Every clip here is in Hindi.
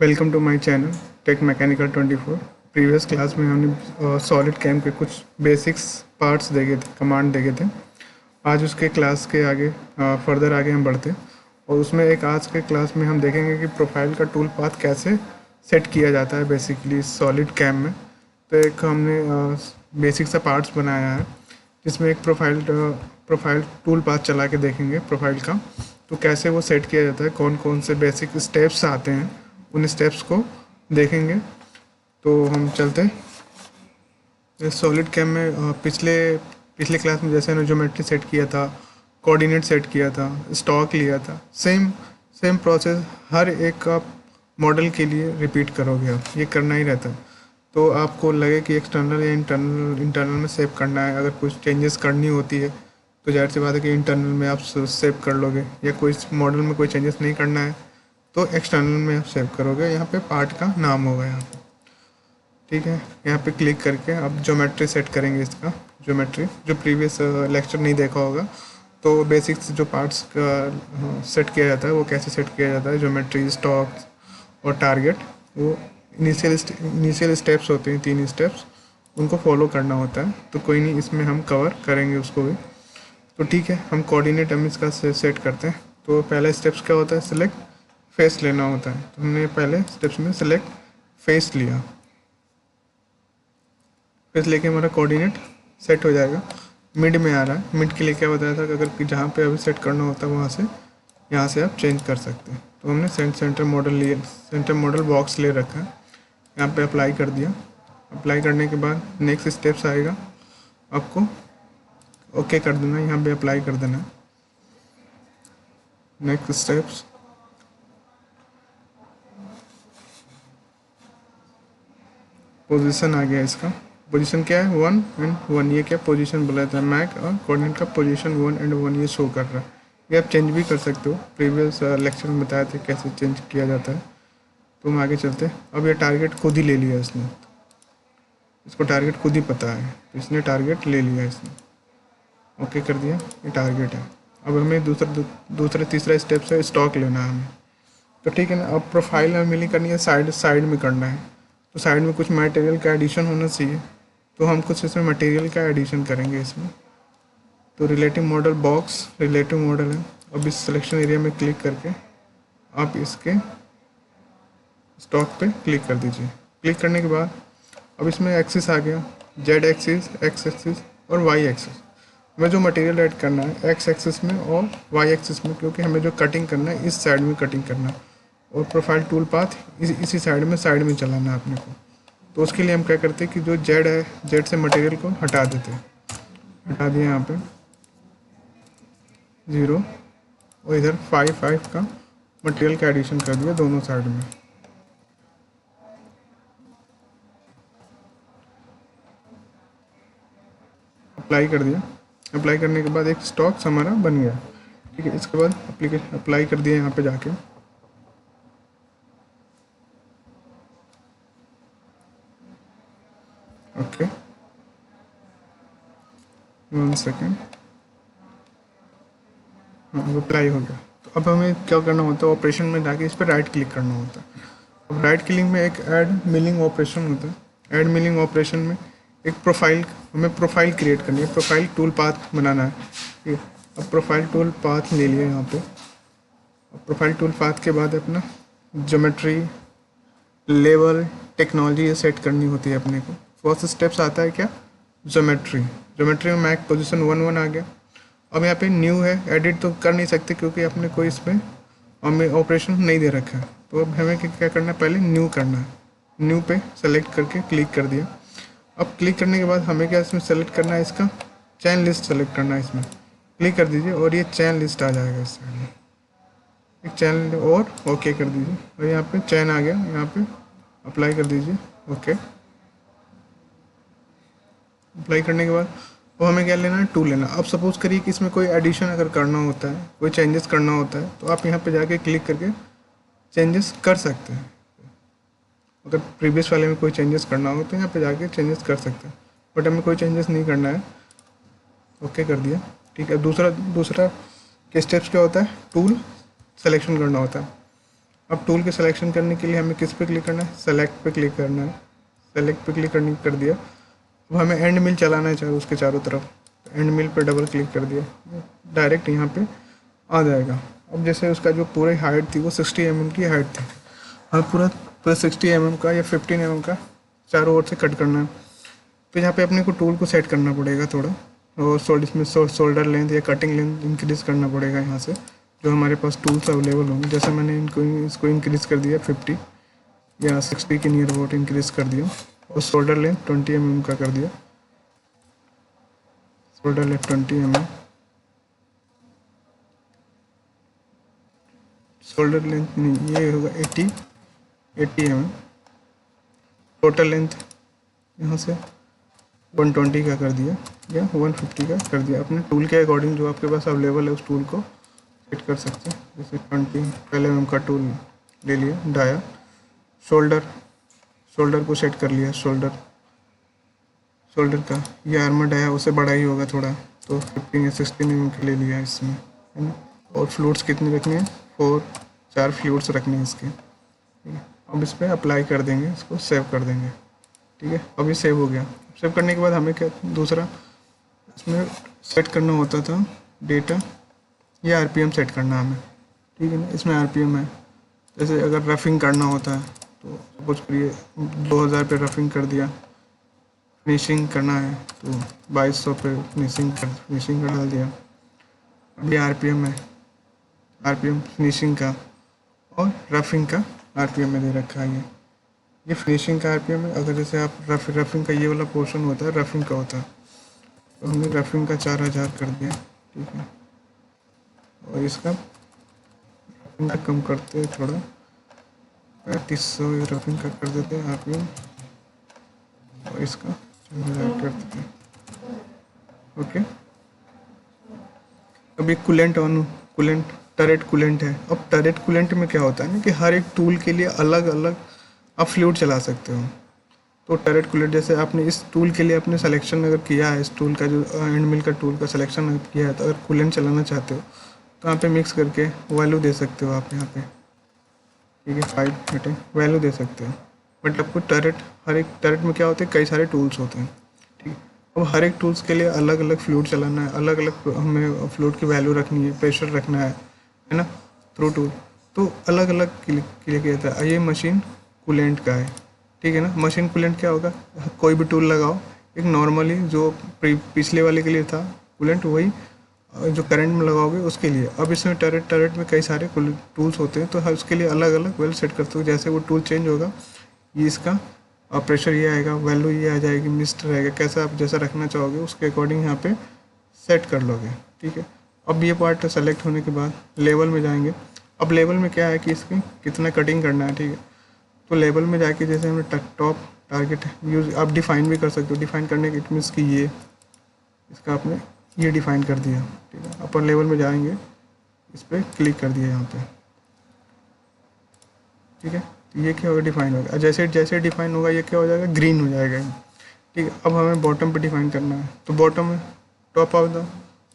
Welcome to my channel Tech Mechanical 24। Previous class में हमने सॉलिड कैम के कुछ बेसिक्स पार्ट्स देखे थे, कमांड देखे थे। आज उसके क्लास के आगे फर्दर आगे हम बढ़ते हैं और उसमें एक आज के क्लास में हम देखेंगे कि प्रोफाइल का टूल पाथ कैसे सेट किया जाता है बेसिकली सॉलिड कैम में। तो एक हमने बेसिक सा पार्ट्स बनाया है जिसमें एक प्रोफाइल टूल पाथ चला के देखेंगे प्रोफाइल का, तो कैसे वो सेट किया जाता है, कौन कौन से बेसिक स्टेप्स आते हैं, उन स्टेप्स को देखेंगे। तो हम चलते सॉलिड कैम में पिछले क्लास में जैसे हमने ज्योमेट्री सेट किया था, कोऑर्डिनेट सेट किया था, स्टॉक लिया था, सेम प्रोसेस हर एक का मॉडल के लिए रिपीट करोगे आप, ये करना ही रहता है। तो आपको लगे कि एक्सटर्नल या इंटरनल में सेव करना है, अगर कुछ चेंजेस करनी होती है तो जाहिर सी बात है कि इंटरनल में आप सेव कर लोगे, या कोई मॉडल में कोई चेंजेस नहीं करना है तो एक्सटर्नल में आप सेव करोगे। यहाँ पे पार्ट का नाम होगा यहाँ पे, ठीक है। यहाँ पे क्लिक करके आप ज्योमेट्री सेट करेंगे। इसका ज्योमेट्री जो प्रीवियस लेक्चर नहीं देखा होगा तो बेसिक्स जो पार्ट्स का सेट किया जाता है वो कैसे सेट किया जाता है, ज्योमेट्री, स्टॉक और टारगेट, वो इनिशियल स्टेप्स होते हैं, 3 स्टेप्स, उनको फॉलो करना होता है। तो कोई नहीं, इसमें हम कवर करेंगे उसको भी। तो ठीक है, हम कोऑर्डिनेट हम इसका सेट करते हैं। तो पहला स्टेप्स क्या होता है, सिलेक्ट फेस लेना होता है। तो हमने पहले स्टेप्स में सिलेक्ट फेस लिया, फेस लेके हमारा कोऑर्डिनेट सेट हो जाएगा। मिड में आ रहा है, मिड के लिए क्या बताया था कि अगर जहाँ पे अभी सेट करना होता है वहाँ से यहाँ से आप चेंज कर सकते हैं। तो हमने सेंटर मॉडल बॉक्स ले रखा है, यहाँ पे अप्लाई कर दिया। अप्लाई करने के बाद नेक्स्ट स्टेप्स आएगा, आपको ओके कर देना, यहाँ पे अप्लाई कर देना। नेक्स्ट स्टेप्स पोजीशन आ गया। इसका पोजीशन क्या है, 1 और 1, ये क्या पोजीशन बोला था, मैक और कोऑर्डिनेट का पोजीशन 1 और 1 ये शो कर रहा है। ये आप चेंज भी कर सकते हो, प्रीवियस लेक्चर में बताया था कैसे चेंज किया जाता है। तो हम आगे चलते हैं। अब ये टारगेट खुद ही ले लिया इसने, इसको टारगेट खुद ही पता है, तो इसने टारगेट ले लिया, इसने ओके कर दिया, ये टारगेट है। अब हमें दूसरा तीसरा स्टेप से स्टॉक लेना है हमें। तो ठीक है ना, अब प्रोफाइल हमें मिली करनी है, साइड में करना है। तो साइड में कुछ मटेरियल का एडिशन होना चाहिए, तो हम कुछ इसमें मटेरियल का एडिशन करेंगे इसमें। तो relative model box relative model है। अब इस सिलेक्शन एरिया में क्लिक करके आप इसके स्टॉक पे क्लिक कर दीजिए। क्लिक करने के बाद अब इसमें एक्सिस आ गया, जेड एक्सिस, एक्स एक्सिस और वाई एक्सिस। हमें जो मटेरियल ऐड करना है एक्स एक्सिस में और वाई एक्सिस में, क्योंकि हमें जो कटिंग करना है इस साइड में कटिंग करना है और प्रोफाइल टूल पाथ इसी साइड में चलाना है अपने को। तो उसके लिए हम क्या करते हैं कि जो जेड है, जेड से मटेरियल को हटा देते हैं, हटा दिया यहाँ पे 0 और इधर 5 का मटेरियल का एडिशन कर दिया दोनों साइड में। अप्लाई कर दिया। अप्लाई करने के बाद एक स्टॉक हमारा बन गया, ठीक है। इसके बाद एप्लीकेशन अप्लाई कर दिया यहाँ पे जाके, ओके 1 सेकेंड, हाँ अप्लाई हो गया। तो अब हमें क्या करना होता है, ऑपरेशन में जाके इस पर राइट क्लिक करना होता है। अब राइट क्लिक में एक ऐड मिलिंग ऑपरेशन होता है। ऐड मिलिंग ऑपरेशन में एक हमें प्रोफाइल क्रिएट करनी है, प्रोफाइल टूल पाथ बनाना है, ठीक है। अब प्रोफाइल टूल पाथ ले लिया यहाँ पे। अब प्रोफाइल टूल पाथ के बाद अपना ज्योमेट्री, लेवल, टेक्नोलॉजी ये सेट करनी होती है अपने को। फर्स्ट स्टेप्स आता है क्या, ज्योमेट्री में मैक पोजीशन 1 आ गया। अब यहाँ पे न्यू है, एडिट तो कर नहीं सकते क्योंकि अपने कोई इसमें हमें ऑपरेशन नहीं दे रखा है। तो अब हमें क्या करना है, पहले न्यू करना है। न्यू पे सेलेक्ट करके क्लिक कर दिया। अब क्लिक करने के बाद हमें क्या इसमें सेलेक्ट करना है, इसका चैन लिस्ट सेलेक्ट करना है। इसमें क्लिक कर दीजिए और ये चैन लिस्ट आ जाएगा इस साइड में, एक चैन और ओके कर दीजिए और यहाँ पे चैन आ गया, यहाँ पे अप्लाई कर दीजिए, ओके। अप्लाई करने के बाद वो हमें क्या लेना है, टू लेना। अब सपोज करिए कि इसमें कोई एडिशन अगर करना होता है, कोई चेंजेस करना होता है, तो आप यहाँ पे जाके क्लिक करके चेंजेस कर सकते हैं। अगर प्रीवियस वाले में कोई चेंजेस करना हो तो यहाँ पे जाके चेंजेस कर सकते हैं, बट हमें कोई चेंजेस नहीं करना है, ओके कर दिया, ठीक है। दूसरा के स्टेप्स क्या होता है, टूल सेलेक्शन करना होता है। अब टूल के सिलेक्शन करने के लिए हमें किस पे क्लिक करना है, सेलेक्ट पे क्लिक करना है। सेलेक्ट पे क्लिक करने कर दिया। अब हमें एंड मिल चलाना है चाहे उसके चारों तरफ, एंड मिल पे डबल क्लिक कर दिया, डायरेक्ट यहाँ पे आ जाएगा। अब जैसे उसका जो पूरी हाइट थी वो 60 mm की हाइट थी, हमें पूरा 60 mm का या 15 mm का चारों ओर से कट करना है। तो यहाँ पे अपने को टूल को सेट करना पड़ेगा थोड़ा, और इसमें शोल्डर लेंथ या कटिंग लेंथ इंक्रीज़ करना पड़ेगा यहाँ से, जो हमारे पास टूल्स अवेलेबल होंगे। जैसे मैंने इसको इंक्रीज़ कर दिया 50 या 60 के नियर अबाउट इंक्रीज़ कर दिया, और शोल्डर लेंथ 20 mm का कर दिया। Shoulder length 20 mm, shoulder length नहीं, ये होगा 80 mm। टोटल लेंथ यहाँ से 120 का कर दिया या 150 का कर दिया। अपने टूल के अकॉर्डिंग जो आपके पास अवेलेबल है उस टूल को सेट कर सकते हैं। जैसे 20 mm का टूल ले लिया, डाया। शोल्डर को सेट कर लिया। शोल्डर का ये आर्मर डाया उससे बड़ा ही होगा थोड़ा, तो 15 या 16 mm के ले लिया इसमें, है ना। और फ्लूट्स कितने रखने हैं, 4 फ्लूट्स रखने हैं इसके, ठीक है। अब इस पर अप्लाई कर देंगे, इसको सेव कर देंगे, ठीक है। अब ये सेव हो गया। सेव करने के बाद हमें क्या दूसरा इसमें सेट करना होता था, डेटा या आरपीएम सेट करना हमें, ठीक है ना। इसमें आरपीएम है, जैसे अगर रफिंग करना होता है तो सपोज करिए 2000 पे रफिंग कर दिया। फिनिशिंग करना है तो 2200 पे फिनिशिंग का डाल दिया। अब ये आरपीएम है, आरपीएम फिनिशिंग का और रफिंग का आरपीएम में दे रखा है। ये फिनिशिंग का आरपीएम है। अगर जैसे आप रफिंग का ये वाला पोर्शन होता है, रफिंग का होता है, तो हमने रफिंग का 4000 कर दिया, ठीक है। और इसका रफिंग का कम करते हैं थोड़ा, 3500 रफिंग का कर देते हैं आरपीएम, और इसका 4000 कर देते हैं, ओके। अब एक टरेट कूलेंट है। अब टरेट कूलेंट में क्या होता है ना कि हर एक टूल के लिए अलग अलग आप फ्लूइड चला सकते हो। तो टरेट कूलेंट जैसे आपने इस टूल के लिए अपने सिलेक्शन अगर किया है, इस टूल का जो एंड मिल का टूल का सिलेक्शन अगर किया है, तो अगर कूलेंट चलाना चाहते हो तो यहाँ पे मिक्स करके वैल्यू दे सकते हो आप यहाँ पे, ठीक है। 5 मीटर वैल्यू दे सकते हो। बट आपको हर एक टरेट में क्या होते हैं, कई सारे टूल्स होते हैं, ठीक है। अब हर एक टूल्स के लिए अलग अलग फ्लूइड चलाना है, अलग अलग हमें फ्लूइड की वैल्यू रखनी है, प्रेशर रखना है ना, थ्रू टूल। तो अलग अलग के लिए क्या होता है, ये मशीन कूलेंट का है, ठीक है ना। मशीन कूलेंट क्या होगा, कोई भी टूल लगाओ, एक नॉर्मली जो पिछले वाले के लिए था कूलेंट, वही जो करंट में लगाओगे उसके लिए। अब इसमें टरेट में कई सारे टूल्स होते हैं, तो उसके लिए अलग अलग वैल्यू सेट करते हो। जैसे वो टूल चेंज होगा, ये इसका प्रेशर ये आएगा, वैल्यू ये आ जाएगी, मिस्ट रहेगा, कैसा आप जैसा रखना चाहोगे उसके अकॉर्डिंग यहाँ पे सेट कर लोगे, ठीक है। अब ये पार्ट सेलेक्ट होने के बाद लेवल में जाएंगे। अब लेवल में क्या है कि इसकी कितना कटिंग करना है, ठीक है। तो लेवल में जाके जैसे हमने टॉप टारगेट यूज आप डिफाइन भी कर सकते हो। डिफाइन करने के इट मीन्स कि ये इसका आपने ये डिफाइन कर दिया, ठीक है। अपर लेवल में जाएंगे, इस पर क्लिक कर दिया यहाँ पे, ठीक है। तो ये क्या होगा, डिफाइन होगा। जैसे जैसे डिफाइन होगा ये क्या हो जाएगा, ग्रीन हो जाएगा, ठीक है। अब हमें बॉटम पे डिफाइन करना है, तो बॉटम में टॉप ऑफ द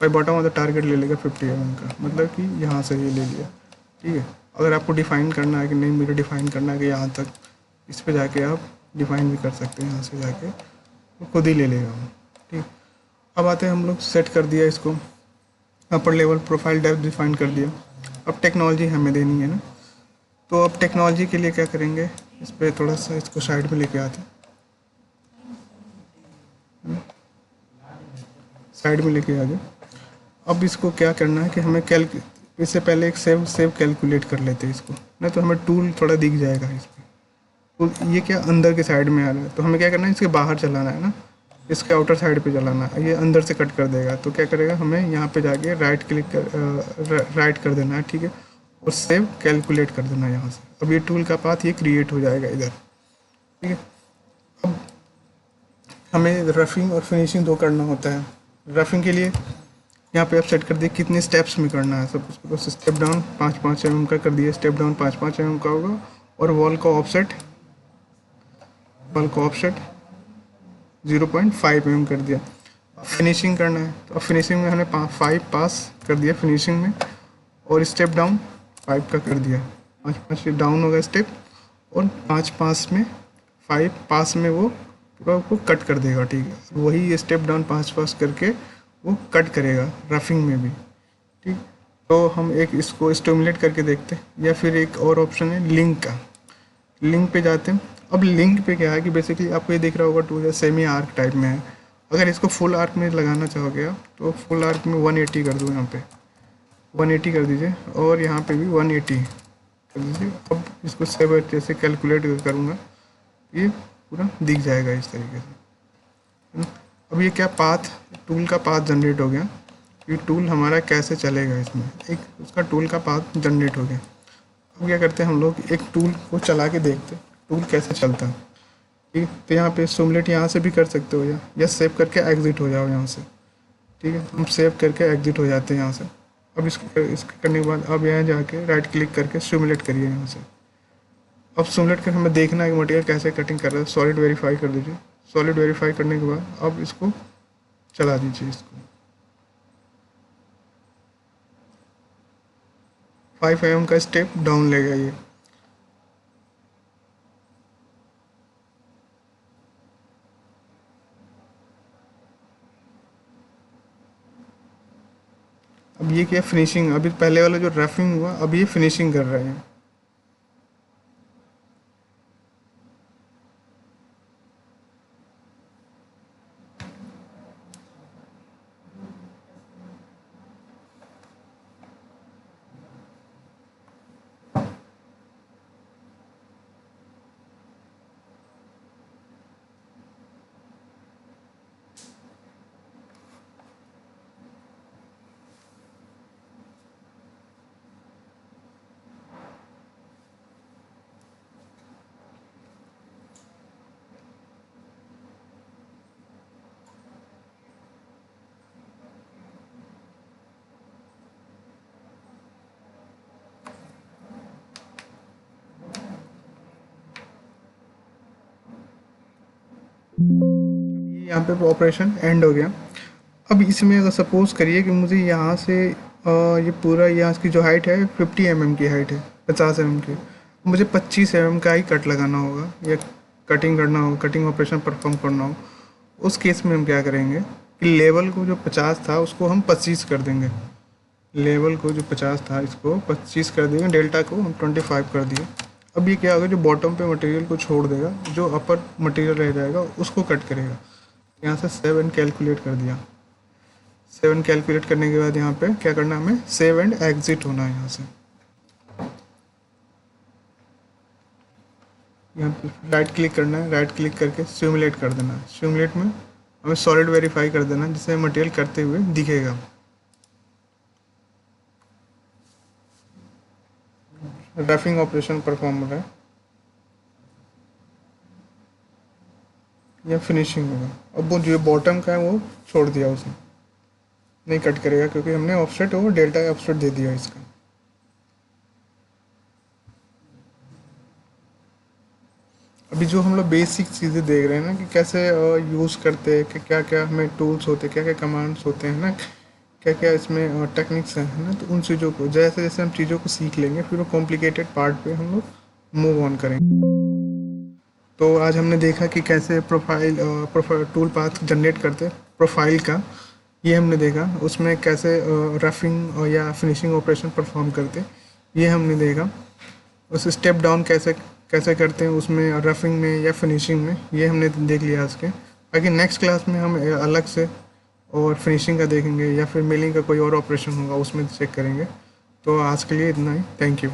भाई बॉटम ऑफ द टारगेट ले लेगा 50 mm का, मतलब कि यहाँ से ये ले लिया, ठीक है। अगर आपको डिफाइन करना है कि नहीं मुझे डिफाइन करना है कि यहाँ तक, इस पे जाके आप डिफाइन भी कर सकते हैं, यहाँ से जाके वो खुद ही ले लेगा वो, ठीक। अब आते हैं हम लोग सेट कर दिया इसको, upper level profile depth define कर दिया। अब टेक्नोलॉजी हमें देनी है ना, तो अब टेक्नोलॉजी के लिए क्या करेंगे, इस पर थोड़ा सा इसको साइड में लेके आते हैं, साइड में लेके आ गए। अब इसको क्या करना है कि हमें इससे पहले एक सेव कैलकुलेट कर लेते हैं इसको, नहीं तो हमें टूल थोड़ा दिख जाएगा इस पर। तो ये क्या अंदर के साइड में आ रहा है, तो हमें क्या करना है, इसके बाहर चलाना है ना, इसके आउटर साइड पे चलाना है। ये अंदर से कट कर देगा, तो क्या करेगा, हमें यहाँ पे जाके राइट कर देना है, ठीक है। और सेव कैलकुलेट कर देना है यहाँ से। अब ये टूल का पाथ ये क्रिएट हो जाएगा इधर, ठीक है। अब हमें रफिंग और फिनिशिंग दो करना होता है। रफिंग के लिए यहाँ पे आप सेट कर दिए कितने स्टेप्स में करना है। सब स्टेप डाउन 5-5 mm का कर दिया, स्टेप डाउन 5-5 mm का होगा। और वॉल का ऑफसेट 0.5 mm कर दिया। फिनिशिंग करना है, तो अब फिनिशिंग में हमने 5 पास कर दिया फिनिशिंग में, और स्टेप डाउन 5 का कर दिया, 5 5 डाउन होगा स्टेप, और 5 पास में 5 पास में वो पूरा को कट कर देगा। ठीक है, वही स्टेप डाउन 5 पास करके वो कट करेगा रफिंग में भी। ठीक, तो हम एक इसको स्टिमुलेट करके देखते हैं, या फिर एक और ऑप्शन है लिंक का। लिंक पे जाते हैं। अब लिंक पे क्या है कि बेसिकली आपको ये दिख रहा होगा टूल सेमी आर्क टाइप में है। अगर इसको फुल आर्क में लगाना चाहोगे आप, तो फुल आर्क में 180 कर दो, यहाँ पे 180 कर दीजिए, और यहाँ पे भी 180 कर दीजिए। अब इसको सेव जैसे कैलकुलेट करूँगा, ये पूरा दिख जाएगा इस तरीके से। अब ये क्या पाथ, टूल का पाथ जनरेट हो गया। ये टूल हमारा कैसे चलेगा, इसमें एक उसका टूल का पाथ जनरेट हो गया। अब क्या करते हैं हम लोग, एक टूल को चला के देखते हैं टूल कैसे चलता है। ठीक है, तो यहाँ पे सिमुलेट यहाँ से भी कर सकते हो, या सेव करके एग्जिट हो जाओ यहाँ से। ठीक है, हम सेव करके एग्जिट हो जाते हैं यहाँ से। अब इसको करने के बाद अब यहाँ जाके राइट क्लिक करके सिमुलेट करिए यहाँ से। अब सिमुलेट कर हमें देखना है कि मटेरियल कैसे कटिंग कर रहा है। सॉलिड वेरीफाई कर दीजिए। सॉलिड वेरीफाई करने के बाद अब इसको चला दीजिए। इसको 5 mm का स्टेप डाउन लेगा ये। अब ये क्या फिनिशिंग, अभी पहले वाला जो रफिंग हुआ, अब ये फिनिशिंग कर रहे हैं। ये यहाँ पे ऑपरेशन एंड हो गया। अब इसमें अगर सपोज़ करिए कि मुझे यहाँ से ये पूरा यहाँ की जो हाइट है 50 mm की हाइट है, 50 mm की, मुझे 25 mm का ही कट लगाना होगा, या कटिंग करना होगा, कटिंग ऑपरेशन परफॉर्म करना हो। उस केस में हम क्या करेंगे कि लेवल को जो 50 था उसको हम 25 कर देंगे। लेवल को जो 50 था इसको 25 कर देंगे, डेल्टा को हम 25 कर दिए। अब ये क्या होगा, जो बॉटम पे मटेरियल को छोड़ देगा, जो अपर मटेरियल रह जाएगा उसको कट करेगा। यहाँ से 7 कैलकुलेट कर दिया। 7 कैलकुलेट करने के बाद यहाँ पे क्या करना है, हमें सेव एंड एग्जिट होना है। यहाँ से यहाँ पे राइट क्लिक करना है, राइट क्लिक करके सिमुलेट कर देना है। सिमुलेट में हमें सॉलिड वेरीफाई कर देना है, जिससे मटेरियल करते हुए दिखेगा। रफिंग ऑपरेशन परफॉर्म हो रहा है, या फिनिशिंग होगा। अब वो जो बॉटम का है वो छोड़ दिया, उसने नहीं कट करेगा, क्योंकि हमने ऑफसेट वो डेल्टा ऑफसेट दे दिया इसका। अभी जो हम लोग बेसिक चीज़ें देख रहे हैं ना, कि कैसे यूज़ करते हैं, कि क्या क्या हमें टूल्स होते हैं, क्या क्या कमांड्स होते हैं ना, क्या क्या इसमें टेक्निक्स हैं ना, तो उन चीज़ों को जैसे जैसे हम चीज़ों को सीख लेंगे, फिर वो कॉम्प्लिकेटेड पार्ट पे हम लोग मूव ऑन करेंगे। तो आज हमने देखा कि कैसे प्रोफाइल टूल पाथ जनरेट करते, प्रोफाइल का ये हमने देखा। उसमें कैसे रफिंग या फिनिशिंग ऑपरेशन परफॉर्म करते, ये हमने देखा। उस स्टेप डाउन कैसे कैसे करते हैं उसमें, रफिंग में या फिनिशिंग में, ये हमने देख लिया आज के। बाकी नेक्स्ट क्लास में हम अलग से और फिनिशिंग का देखेंगे, या फिर मिलिंग का कोई और ऑपरेशन होगा उसमें चेक करेंगे। तो आज के लिए इतना ही, थैंक यू।